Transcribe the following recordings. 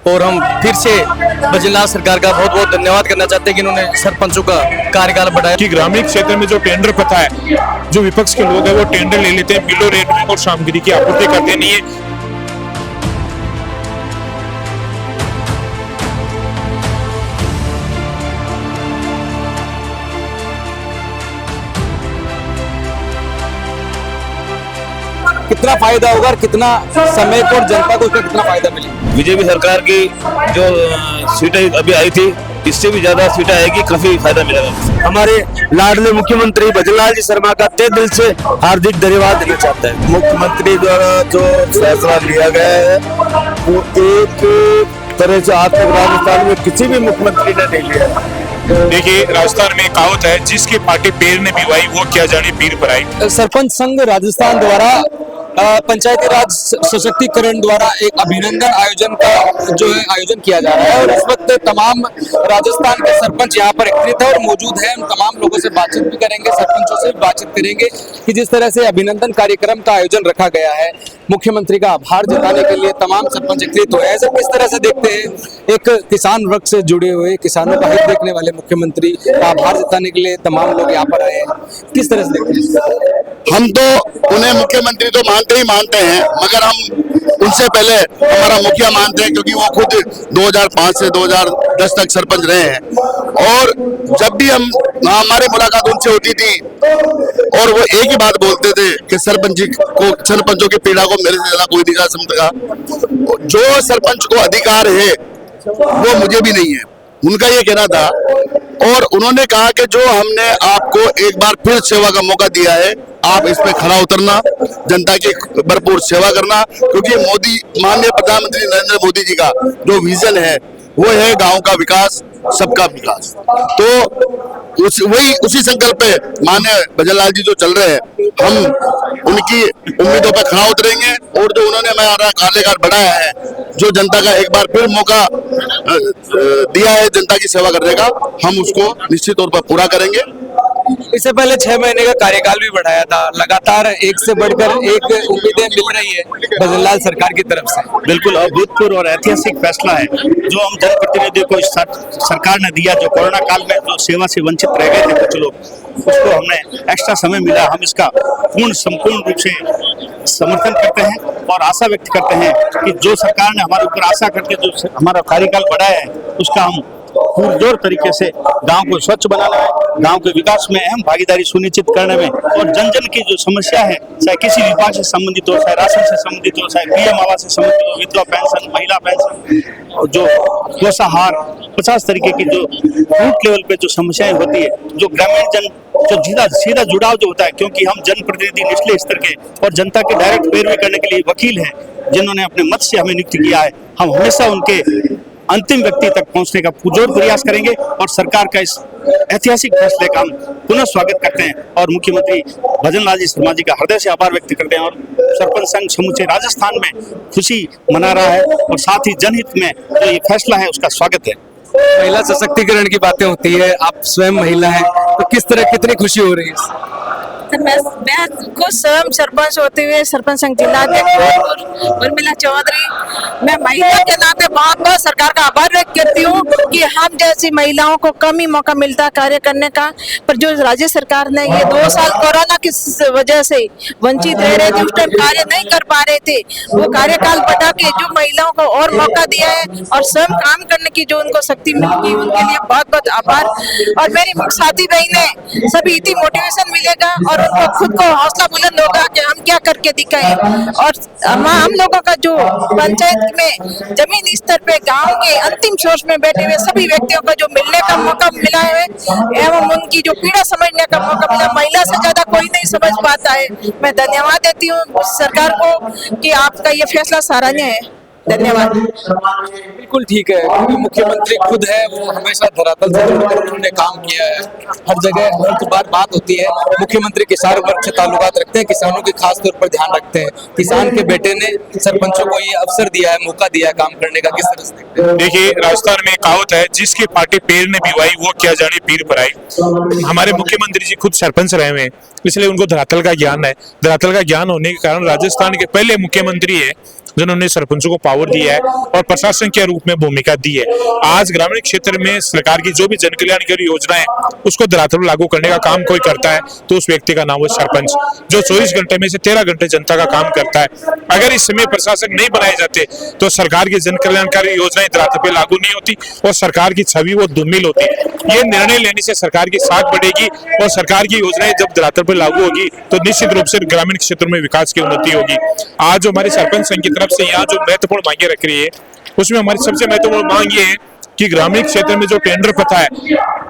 और हम फिर से बजरंग सरकार का बहुत बहुत धन्यवाद करना चाहते हैं कि इन्होंने सरपंचों का कार्यकाल बढ़ाया। कि ग्रामीण क्षेत्र में जो टेंडर प्रथा है, जो विपक्ष के लोग हैं वो टेंडर ले लेते हैं बिलो रेट में और सामग्री की आपूर्ति करते नहीं है। कितना फायदा होगा और कितना समय को और जनता को उसका कितना फायदा मिलेगा। बीजेपी सरकार की जो सीटें अभी आई थी, इससे भी ज्यादा सीटें आएगी, काफी फायदा मिलेगा। हमारे लाडले मुख्यमंत्री भजनलाल जी शर्मा का तहे दिल से हार्दिक धन्यवाद देना चाहते हैं। मुख्यमंत्री द्वारा जो फैसला लिया गया है वो एक तरह से आज तक राजस्थान में किसी भी मुख्यमंत्री ने नहीं लिया है। देखिए, राजस्थान में कहावत है, जिसके पार्टी पैर ने भिवाई वो क्या जाने पीर पर आई। सरपंच संघ राजस्थान द्वारा पंचायती राज सशक्तिकरण द्वारा एक अभिनंदन आयोजन का जो है आयोजन किया जा रहा है और इस वक्त तमाम राजस्थान के सरपंच यहाँ पर एकत्रित है और मौजूद है। हम तमाम लोगों से बातचीत भी करेंगे, सरपंचों से भी बातचीत करेंगे कि जिस तरह से अभिनंदन कार्यक्रम का आयोजन रखा गया है, मुख्यमंत्री का आभार जताने के लिए तमाम सरपंच एकत्रित हुए हैं। ऐसे किस तरह से देखते हैं एक किसान वर्ग से जुड़े हुए, किसानों का हित देखने वाले मुख्यमंत्री का आभार जताने के लिए तमाम लोग यहाँ पर आए हैं, किस तरह से देखते हैं? हम तो उन्हें मुख्यमंत्री तो मानते ही मानते हैं, मगर हम उनसे पहले हमारा मुखिया मानते हैं, क्योंकि वो खुद 2005 से 2010 तक सरपंच रहे हैं। और जब भी हमारी मुलाकात उनसे होती थी और वो एक ही बात बोलते थे कि सरपंचों की पीड़ा को मेरे से ज्यादा कोई नहीं समझेगा। जो सरपंच को अधिकार है वो मुझे भी नहीं है, उनका ये कहना था। और उन्होंने कहा कि जो हमने आपको एक बार फिर सेवा का मौका दिया है, आप इस पे खड़ा उतरना, जनता की भरपूर सेवा करना, क्योंकि माननीय प्रधानमंत्री नरेंद्र मोदी जी का जो विजन है वो है गांव का विकास, सबका विकास। तो उसी संकल्प पे माननीय भजनलाल जी जो चल रहे हैं, हम उनकी उम्मीदों पर खड़ा उतरेंगे और जो उन्होंने हमारा कार्यकाल बढ़ाया है, जो जनता का एक बार फिर मौका दिया है जनता की सेवा करने का, हम उसको निश्चित तौर पर पूरा करेंगे। इससे पहले 6 महीने का कार्यकाल भी बढ़ाया था, लगातार एक से बढ़कर एक उम्मीदें मिल रही है भजनलाल सरकार की तरफ से। बिल्कुल अभूतपूर्व और ऐतिहासिक फैसला है जो हम जनप्रतिनिधियों को सरकार ने दिया। जो कोरोना काल में जो सेवा से वंचित रह गए थे कुछ लोग, उसको हमने एक्स्ट्रा समय मिला। हम इसका संपूर्ण रूप से समर्थन करते हैं और आशा व्यक्त करते हैं कि जो सरकार ने हमारे ऊपर आशा करके जो हमारा कार्यकाल बढ़ाया है, उसका हम पुरजोर तरीके से गांव को स्वच्छ बनाना है, गांव के विकास में अहम भागीदारी सुनिश्चित करने में, और जन जन की जो समस्या है, चाहे किसी विभाग से संबंधित हो, चाहे राशन से संबंधित हो, चाहे पीएम आवास से संबंधित हो, विधवा पेंशन, महिला पेंशन, जो पोषाहार, 50 तरीके की जो रूट लेवल पे जो समस्याएं होती है, जो ग्रामीण जन जो सीधा जुड़ाव जो होता है, क्योंकि हम जनप्रतिनिधि निचले स्तर के और जनता के डायरेक्ट पैरवी करने के लिए वकील हैं, जिन्होंने अपने मत से हमें नियुक्त किया है। हम हमेशा उनके अंतिम व्यक्ति तक पहुंचने का पुरजोर प्रयास करेंगे और सरकार का इस ऐतिहासिक फैसले का हम पुनः स्वागत करते हैं और मुख्यमंत्री भजनलाल जी शर्मा जी का हृदय से आभार व्यक्त करते हैं। और सरपंच संघ समूचे राजस्थान में खुशी मना रहा है और साथ ही जनहित में जो ये फैसला है उसका स्वागत है। महिला सशक्तिकरण की बातें होती है, आप स्वयं महिला हैं, तो किस तरह कितनी खुशी हो रही है? मैं खुद स्वयं सरपंच होते हुए सरपंच संघ जिला अध्यक्ष उर्मिला चौधरी, मैं महिला के नाते बहुत बहुत सरकार का आभार व्यक्त करती हूँ कि हम जैसी महिलाओं को कम ही मौका मिलता कार्य करने का। पर जो राज्य सरकार ने ये 2 साल कोरोना की वजह से वंचित रह रहे थे, उस टाइम कार्य नहीं कर पा रहे थे, वो कार्यकाल बढ़ा के जो महिलाओं को और मौका दिया है और स्वयं काम करने की जो उनको शक्ति मिलेगी, उनके लिए बहुत बहुत आभार। और मेरी साथी बहनें सभी इतनी मोटिवेशन मिलेगा और उनको खुद को हौसला बुलंद होगा कि हम क्या करके दिखाएं। और हम लोगों का जो पंचायत में जमीन स्तर पे गांव के अंतिम सोच में बैठे हुए सभी व्यक्तियों को जो मिलने का मौका मिला है एवं उनकी जो पीड़ा समझने का मौका मिला, महिला से ज्यादा कोई नहीं समझ पाता है। मैं धन्यवाद देती हूँ सरकार को कि आपका ये फैसला सराहनीय है। धन्यवाद। बिल्कुल ठीक है, क्योंकि मुख्यमंत्री खुद है, वो हमेशा धरातल से जुड़कर उन्होंने काम किया है। हर जगह हर बार बात होती है, मुख्यमंत्री किसान वर्ग से ताल्लुकात रखते हैं, किसानों के खास तौर पर ध्यान रखते हैं। किसान के बेटे ने सरपंचों को ये अवसर दिया है, मौका दिया है काम करने का, किस तरह से देखते हैं? देखिए, राजस्थान में कहावत है, जिसकी पार्टी पैर ने भिवाई वो क्या जाने पीर पर आई। हमारे मुख्यमंत्री जी खुद सरपंच रहे हैं, इसलिए उनको धरातल का ज्ञान है। धरातल का ज्ञान होने के कारण राजस्थान के पहले मुख्यमंत्री है जिन्होंने सरपंचों को पावर दिया है और प्रशासन के रूप में भूमिका दी है। आज ग्रामीण क्षेत्र में सरकार की जो भी जन कल्याणकारी योजनाएं उसको धरातल पर लागू करने का काम कोई करता है तो उस व्यक्ति का नाम है सरपंच, जो 24 घंटे में से 13 घंटे जनता का काम करता है। अगर इस समय प्रशासक नहीं बनाए जाते तो सरकार की जन कल्याणकारी योजनाएं धरातल पर लागू नहीं होती और सरकार की छवि वो धूमिल होती। ये निर्णय लेने से सरकार की साख बढ़ेगी और सरकार की योजनाएं जब धरातल पर लागू होगी तो निश्चित रूप से ग्रामीण क्षेत्रों में विकास की उन्नति होगी। आज जो हमारे सरपंच संघ की तरफ से यहाँ जो महत्वपूर्ण मांगे रख रही है उसमें हमारी सबसे महत्वपूर्ण मांग ये है कि ग्रामीण क्षेत्र में जो टेंडर प्रथा है,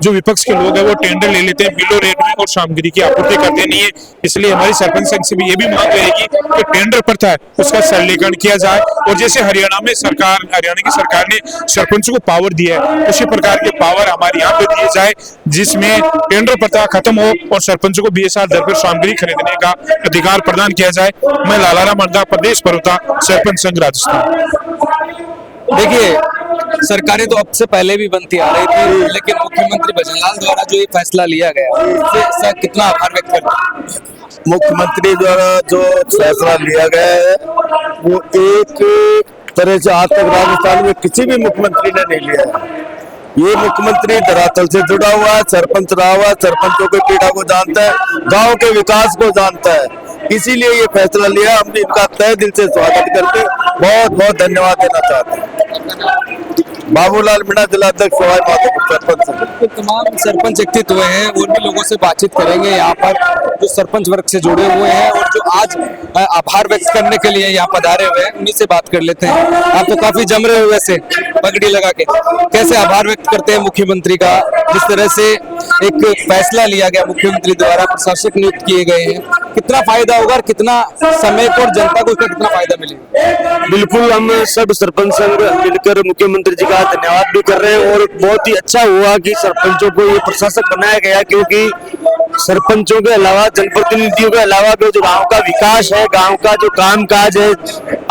जो विपक्ष के लोग हैं वो टेंडर ले लेते हैं बिलो रेट में और सामग्री की आपूर्ति करते नहीं है। इसलिए हमारी सरपंच संघ से भी ये भी मांग रहेगी कि टेंडर प्रथा है उसका सरलीकरण किया जाए और जैसे हरियाणा की सरकार ने सरपंचों को पावर दिया है उसी प्रकार के पावर हमारे यहाँ पे दिए जाए, जिसमें टेंडर प्रथा खत्म हो और सरपंचों को BSR दर पर सामग्री खरीदने का अधिकार प्रदान किया जाए। मैं लालाराम अंडा, प्रदेश प्रवक्ता, सरपंच संघ राजस्थान। देखिए, सरकारें तो अब से पहले भी बनती आ रही थी, लेकिन मुख्यमंत्री भजनलाल द्वारा जो ये फैसला लिया गया इससे कितना आभार व्यक्त करते हैं। मुख्यमंत्री द्वारा जो फैसला लिया गया है वो एक तरह से आज तक राजस्थान में किसी भी मुख्यमंत्री ने नहीं लिया है। ये मुख्यमंत्री धरातल से जुड़ा हुआ है, सरपंच रहा हुआ है, सरपंचों के पीड़ा को जानता है, गांव के विकास को जानता है, इसीलिए ये फैसला लिया। हम इनका तहे दिल से स्वागत करके बहुत बहुत धन्यवाद देना चाहते हैं। बाबूलाल मीणा, जिलाध्यक्ष सवाई माधोपुर सरपंच। तो तमाम सरपंच एक्टिव हुए हैं और भी लोगों से बातचीत करेंगे यहाँ पर जो सरपंच वर्ग से जुड़े हुए हैं और जो आज आभार व्यक्त करने के लिए यहाँ पधारे हुए हैं, उन्हीं से बात कर लेते हैं। आप तो काफी जम रहे हो वैसे पगड़ी लगा के, कैसे आभार व्यक्त करते हैं मुख्यमंत्री का, जिस तरह से एक फैसला लिया गया मुख्यमंत्री द्वारा, प्रशासक नियुक्त किए गए हैं, कितना फायदा होगा और कितना समय को और जनता को इसका कितना फायदा मिलेगा? बिल्कुल, हम सब सरपंच संघ मिलकर मुख्यमंत्री जी का धन्यवाद भी कर रहे हैं और बहुत ही अच्छा हुआ कि सरपंचों को ये प्रशासक बनाया गया, क्योंकि सरपंचों के अलावा, जनप्रतिनिधियों के अलावा जो गांव का विकास है, गांव का जो कामकाज है,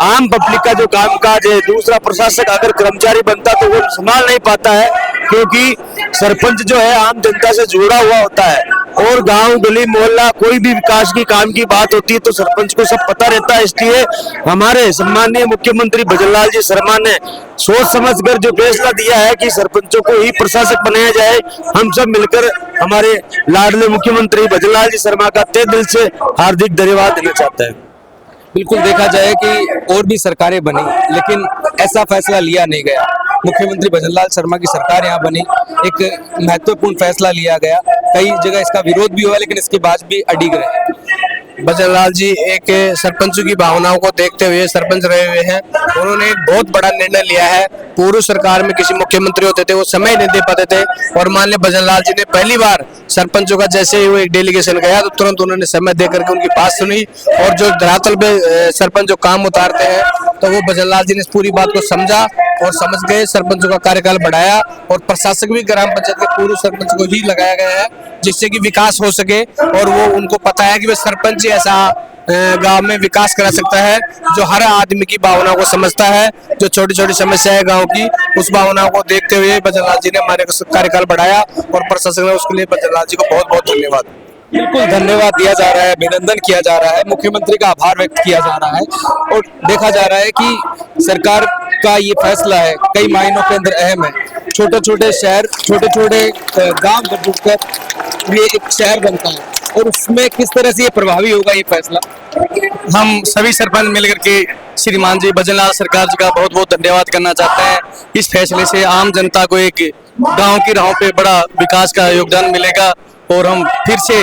आम पब्लिक का जो कामकाज है, दूसरा प्रशासक अगर कर्मचारी बनता तो वो संभाल नहीं पाता है, क्योंकि सरपंच जो है आम जनता से जुड़ा हुआ होता है और गांव गली मोहल्ला कोई भी विकास की काम की बात होती है तो सरपंच को सब पता रहता है। इसलिए हमारे सम्माननीय मुख्यमंत्री भजनलाल जी शर्मा ने सोच समझकर जो फैसला दिया है कि सरपंचों को ही प्रशासक बनाया जाए, हम सब मिलकर हमारे लाडले मुख्यमंत्री भजनलाल जी शर्मा का तहे दिल से हार्दिक धन्यवाद देना चाहता है। बिल्कुल, देखा जाए कि और भी सरकारें बनी लेकिन ऐसा फैसला लिया नहीं गया। मुख्यमंत्री भजनलाल शर्मा की सरकार यहाँ बनी, एक महत्वपूर्ण फैसला लिया गया, कई जगह इसका विरोध भी हुआ लेकिन इसके बाद भी अडिग रहे। भजनलाल जी एक सरपंचों की भावनाओं को देखते हुए सरपंच रहे हुए हैं, उन्होंने एक बहुत बड़ा निर्णय लिया है। पूर्व सरकार में किसी मुख्यमंत्री होते थे वो समय नहीं दे पाते थे और माननीय भजनलाल जी ने पहली बार सरपंचों का जैसे ही वो एक डेलीगेशन गया तो तुरंत उन्होंने समय दे करके उनकी बात सुनी और जो धरातल पे सरपंच जो काम उतारते हैं तो वो भजनलाल जी ने इस पूरी बात को समझा और समझ गए, सरपंचों का कार्यकाल बढ़ाया और प्रशासक भी ग्राम पंचायत के पूर्व सरपंच को ही लगाया गया है जिससे कि विकास हो सके और वो उनको पता है कि वे सरपंच ही ऐसा गांव में विकास करा सकता है जो हर आदमी की भावनाओं को समझता है, जो छोटी छोटी समस्या है गांव की उस भावनाओं को देखते हुए भजनलाल जी ने हमारे कार्यकाल बढ़ाया और प्रशासक ने उसके लिए भजनलाल जी को बहुत बहुत धन्यवाद। बिल्कुल, धन्यवाद दिया जा रहा है, अभिनंदन किया जा रहा है, मुख्यमंत्री का आभार व्यक्त किया जा रहा है और देखा जा रहा है कि सरकार का ये फैसला है कई मायनों के अंदर अहम है। छोटे छोटे शहर, छोटे छोटे गांव जुटकर ये एक शहर बनता है और उसमें किस तरह से ये प्रभावी होगा ये फैसला। हम सभी सरपंच मिलकर के श्रीमान जी भजनलाल सरकार जी का बहुत बहुत धन्यवाद करना चाहते हैं। इस फैसले से आम जनता को एक गांव की राहों पे बड़ा विकास का योगदान मिलेगा और हम फिर से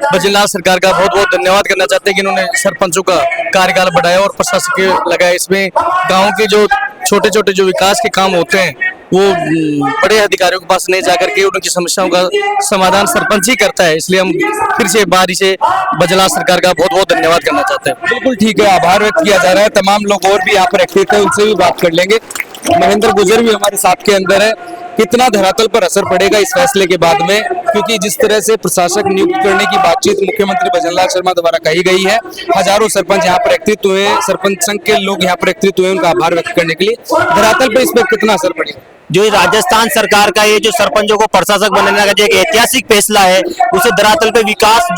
भजनलाल सरकार का बहुत बहुत धन्यवाद करना चाहते हैं कि इन्होंने सरपंचों का कार्यकाल बढ़ाया और प्रशासक लगाया। इसमें गांव के जो छोटे छोटे जो विकास के काम होते हैं वो बड़े अधिकारियों के पास नहीं जाकर के उनकी समस्याओं का समाधान सरपंच ही करता है, इसलिए हम फिर से बारी से भजनलाल सरकार का बहुत बहुत धन्यवाद करना चाहते हैं। बिल्कुल ठीक है, आभार व्यक्त किया जा रहा है। तमाम लोग और भी यहाँ पर एक्टिव थे, उनसे भी बात कर लेंगे। महेंद्र गुजर भी हमारे साथ के अंदर है। कितना धरातल पर असर पड़ेगा इस फैसले के बाद में, क्योंकि जिस तरह से प्रशासक नियुक्त करने की बातचीत मुख्यमंत्री भजनलाल शर्मा द्वारा कही गई है, हजारों सरपंच यहाँ पर एकत्रित हुए, सरपंच संघ के लोग यहाँ पर एकत्रित हुए उनका आभार व्यक्त करने के लिए, धरातल पर इस पर कितना असर पड़ेगा? जो राजस्थान सरकार का ये जो सरपंचों को प्रशासक बनाने का जो एक ऐतिहासिक फैसला है, उसे धरातल पे विकास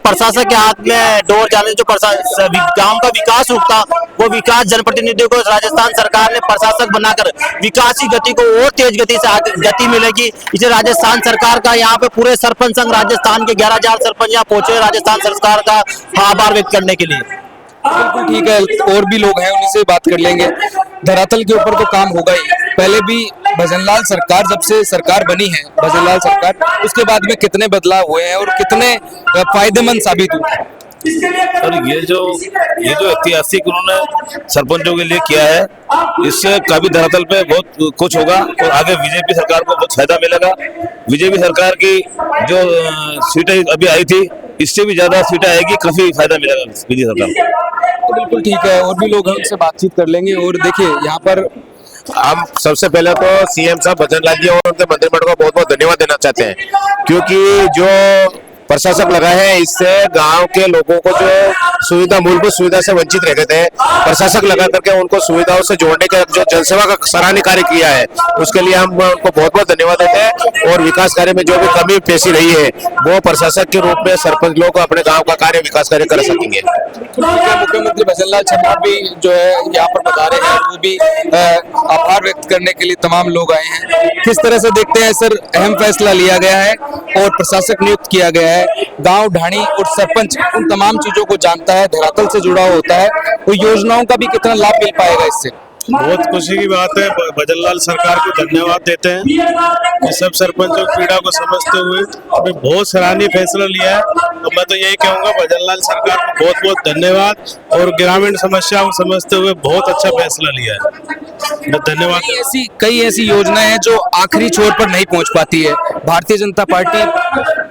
प्रशासक के हाथ में डोर जाने, जो गांव का विकास रुकता, वो विकास जनप्रतिनिधियों को राजस्थान सरकार ने प्रशासक बनाकर विकास की गति को और तेज गति से गति मिलेगी। इसे राजस्थान सरकार का यहाँ पे पूरे सरपंच संघ राजस्थान के 11,000 सरपंच यहाँ पहुंचे राजस्थान सरकार का आभार व्यक्त करने के लिए। बिल्कुल ठीक है, और भी लोग हैं उन्हीं से बात कर लेंगे। धरातल के ऊपर तो काम होगा ही, पहले भी भजनलाल सरकार जब से सरकार बनी है, भजनलाल सरकार, उसके बाद में कितने बदलाव हुए हैं और कितने फायदेमंद साबित हुए हैं? और ये जो ऐतिहासिक उन्होंने सरपंचों के लिए किया है, इससे काफी धरातल पे बहुत कुछ होगा और आगे बीजेपी सरकार को बहुत फायदा मिलेगा। बीजेपी सरकार की जो सीटें अभी आई थी, इससे भी ज्यादा सीटें आएगी, काफी फायदा मिलेगा बीजेपी सरकार को। तो बिल्कुल ठीक है, और भी लोग हैं उनसे बातचीत कर लेंगे। और देखिए यहाँ पर हम सबसे पहले तो सीएम साहब भजनलाल जी और उनके मंत्रिमंडल को बहुत बहुत धन्यवाद देना चाहते हैं, क्योंकि जो प्रशासक लगा है, इससे गांव के लोगों को जो मूलभूत सुविधा से वंचित रहते थे, प्रशासक लगा करके उनको सुविधाओं से जोड़ने का जो जनसेवा का सराहनीय कार्य किया है, उसके लिए हम उनको बहुत बहुत धन्यवाद देते हैं। और विकास कार्य में जो भी कमी पेशी रही है, वो प्रशासक के रूप में सरपंच लोग अपने गाँव का कार्य विकास कार्य कर सकेंगे। मुख्यमंत्री भजनलाल शर्मा भी जो है यहाँ पर बता रहे हैं, वो भी आभार व्यक्त करने के लिए तमाम लोग आए हैं। किस तरह से देखते हैं सर, अहम फैसला लिया गया है और प्रशासक नियुक्त किया गया है, गांव ढाणी और सरपंच उन तमाम चीजों को जानता है, धरातल से जुड़ा होता है, तो योजनाओं का भी कितना लाभ मिल पाएगा इससे? बहुत खुशी की बात है। भजनलाल सरकार को धन्यवाद देते हैं कि सब सरपंचों की पीड़ा को समझते हुए हमें बहुत सराहनीय फैसला लिया है। तो मैं तो यही कहूंगा, भजनलाल सरकार को बहुत बहुत धन्यवाद, और ग्रामीण समस्याओं को समझते हुए बहुत अच्छा फैसला लिया है। धन्यवाद। कई ऐसी योजनाएं हैं जो आखिरी छोर पर नहीं पहुंच पाती है, भारतीय जनता पार्टी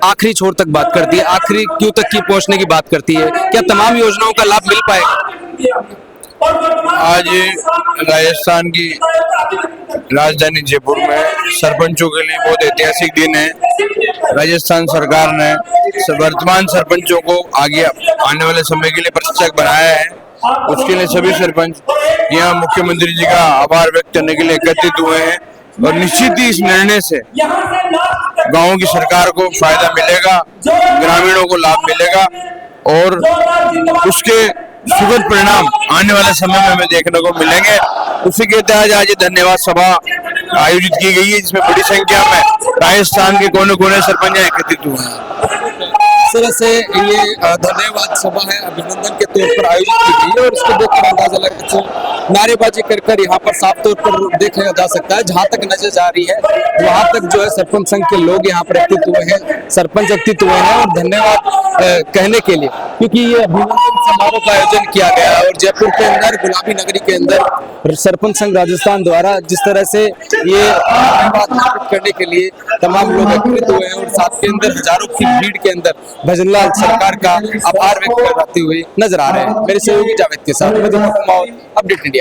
आखिरी छोर तक बात करती है, आखिरी क्यू तक की पहुंचने की बात करती है, क्या तमाम योजनाओं का लाभ मिल पाएगा? आज राजस्थान की राजधानी जयपुर में सरपंचों के लिए बहुत ऐतिहासिक दिन है। राजस्थान सरकार ने वर्तमान सरपंचों को आगे आने वाले समय के लिए प्रशासक बनाया है, उसके लिए सभी सरपंच यहाँ मुख्यमंत्री जी का आभार व्यक्त करने के लिए एकत्रित हुए हैं। और निश्चित ही इस निर्णय से गांवों की सरकार को फायदा मिलेगा, ग्रामीणों को लाभ मिलेगा, और उसके सुखद परिणाम आने वाले समय में हमें देखने को मिलेंगे। उसी के तहत आज धन्यवाद सभा आयोजित की गई है, जिसमें बड़ी संख्या में राजस्थान के कोने कोने सरपंच एकत्रित हुए हैं। इस तरह से ये धन्यवाद सभा है, अभिनंदन के तौर पर आयोजित की गई है, और इसको देखकर अंदाजा लगा कि नारेबाजी कर यहाँ पर साफ तौर पर देखा जा सकता है, जहां तक नजर जा रही है वहां तक जो है सरपंच संघ के लोग यहाँ पर एकत्रित हुए हैं, सरपंच एकत्रित हुए हैं, और धन्यवाद कहने के लिए, क्योंकि ये अभिनंदन समारोह का आयोजन किया गया है। और जयपुर के अंदर, गुलाबी नगरी के अंदर सरपंच संघ राजस्थान द्वारा जिस तरह से ये धन्यवाद अर्पित करने के लिए तमाम लोग एकत्रित हुए हैं, और साथ के अंदर हजारों की भीड़ के अंदर भजनलाल सरकार का आभार व्यक्त करते हुए नजर आ रहे हैं। मेरे सहयोगी जावेद के साथ अपडेट इंडिया।